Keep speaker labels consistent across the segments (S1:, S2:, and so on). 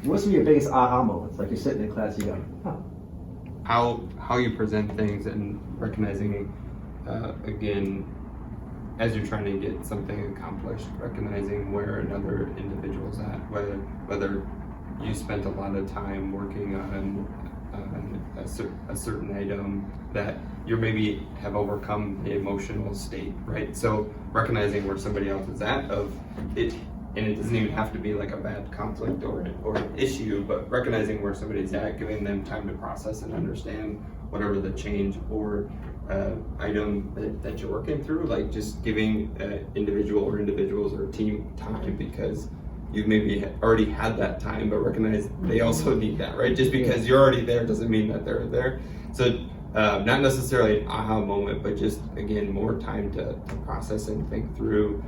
S1: What's some of your biggest aha moments? Like you're sitting in class, you go, huh.
S2: How you present things and recognizing, again, as you're trying to get something accomplished, recognizing where another individual's at, whether you spent a lot of time working on a certain item that you maybe have overcome the emotional state, right? So recognizing where somebody else is at of it, and it doesn't even have to be like a bad conflict or an issue, but recognizing where somebody's at, giving them time to process and understand whatever the change or item that you're working through, like just giving individual or individuals or team time, because you maybe already had that time, but recognize they also need that, right? Just because you're already there doesn't mean that they're there. So not necessarily an aha moment, but just, again, more time to process and think through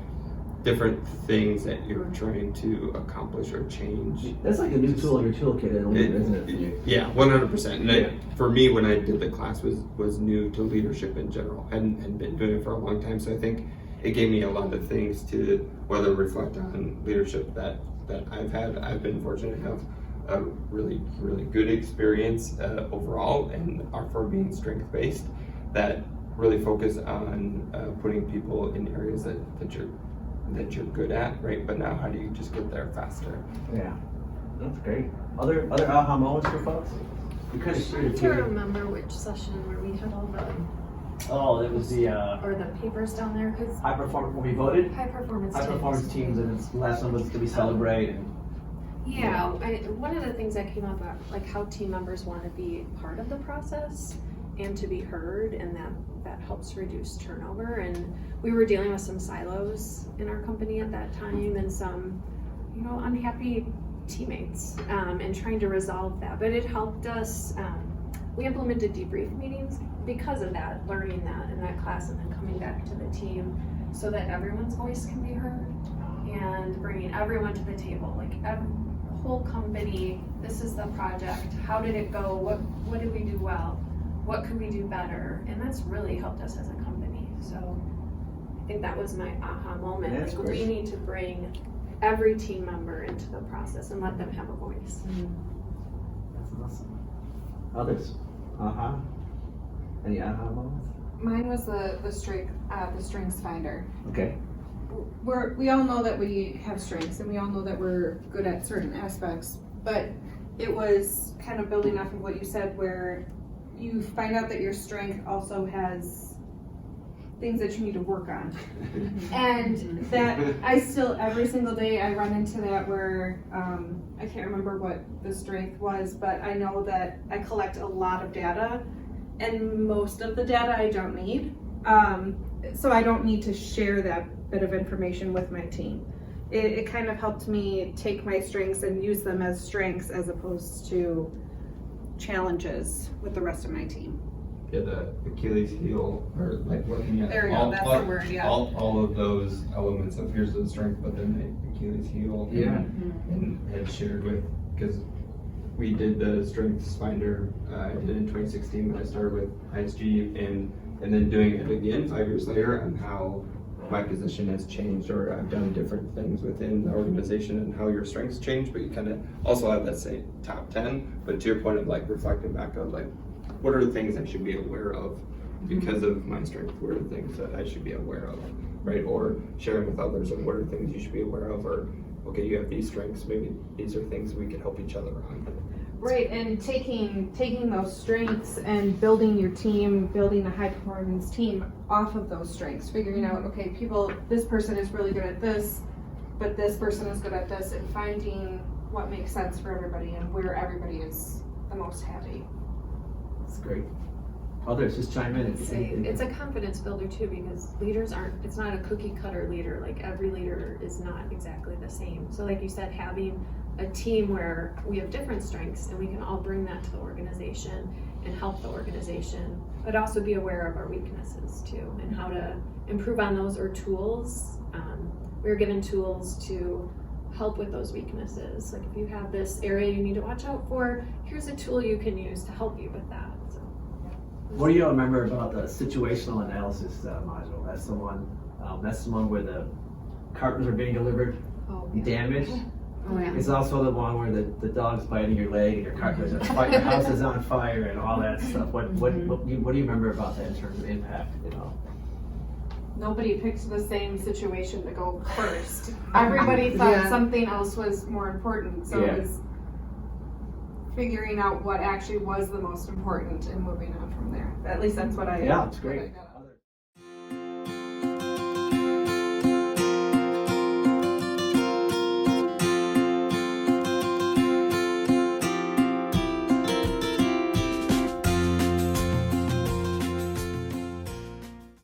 S2: different things that you're trying to accomplish or change.
S1: That's like a new tool in your toolkit, isn't it? For you?
S2: Yeah, 100%. And for me, when I did the class, was new to leadership in general, and been doing it for a long time. So I think it gave me a lot of things to whether reflect on leadership that I've had. I've been fortunate to have a really, really good experience overall, and for being strength-based, that really focus on putting people in areas that you're good at, right? But now how do you just get there faster?
S1: Yeah, that's great. Other aha moments for folks? You kind of shared
S3: I can't remember which session where we had all the
S1: it was the
S3: or the papers down there, because
S1: high performance when we voted.
S3: high
S1: Performance teams, and it's the last one was to be celebrate. And
S3: yeah, one of the things that came up about like how team members want to be part of the process and to be heard, and that helps reduce turnover. And we were dealing with some silos in our company at that time, and some unhappy teammates, and trying to resolve that. But it helped us. We implemented debrief meetings because of that, learning that in that class, and then coming back to the team so that everyone's voice can be heard, and bringing everyone to the table, like every whole company. This is the project. How did it go? What did we do well? What could we do better? And that's really helped us as a company. So I think that was my aha moment.
S1: Yeah, that's
S3: like,
S1: great.
S3: we need to bring every team member into the process and let them have a voice.
S1: That's awesome. Others? Any aha moments?
S4: Mine was the strengths finder.
S1: Okay.
S4: We all know that we have strengths, and we all know that we're good at certain aspects, but it was kind of building off of what you said, where you find out that your strength also has things that you need to work on. And that I still, every single day I run into that where, I can't remember what the strength was, but I know that I collect a lot of data, and most of the data I don't need. So I don't need to share that bit of information with my team. It kind of helped me take my strengths and use them as strengths as opposed to challenges with the rest of my team.
S2: Yeah, the Achilles heel, or like looking at
S4: There we go, that's the word, yeah.
S2: all of those elements of here's the strength, but then the Achilles heel.
S1: Yeah.
S2: And had shared with, because we did the strengths finder, I did it in 2016 when I started with ISG, and then doing it again 5 years later, and how my position has changed, or I've done different things within the organization and how your strengths change, but you kind of also have that same top 10, but to your point of like reflecting back on like, what are the things I should be aware of because of my strength? What are the things that I should be aware of, right? Or sharing with others, and what are the things you should be aware of, or okay, you have these strengths, maybe these are things we could help each other on.
S4: Right, and taking those strengths and building your team, building a high performance team off of those strengths, figuring out, okay, this person is really good at this, but this person is good at this, and finding what makes sense for everybody and where everybody is the most happy.
S1: That's great. Others, just chime in.
S3: It's a confidence builder too, because leaders it's not a cookie cutter leader. Like every leader is not exactly the same. So like you said, having a team where we have different strengths and we can all bring that to the organization and help the organization, but also be aware of our weaknesses too and how to improve on those, or tools. We were given tools to help with those weaknesses. Like if you have this area you need to watch out for, here's a tool you can use to help you with that. So,
S1: what do you all remember about the situational analysis module? That's the one where the cartons are being delivered, damaged.
S4: Oh, yeah.
S1: It's also the one where the dog's biting your leg and your car, there's a fire, your house is on fire and all that stuff. What do you remember about that in terms of impact, you know?
S5: Nobody picked the same situation to go first. Everybody thought
S4: Yeah.
S5: something else was more important, so
S1: Yeah.
S5: it was figuring out what actually was the most important and moving on from there. At least that's what I.
S1: Yeah, it's
S5: what I
S1: great.
S5: got out of it.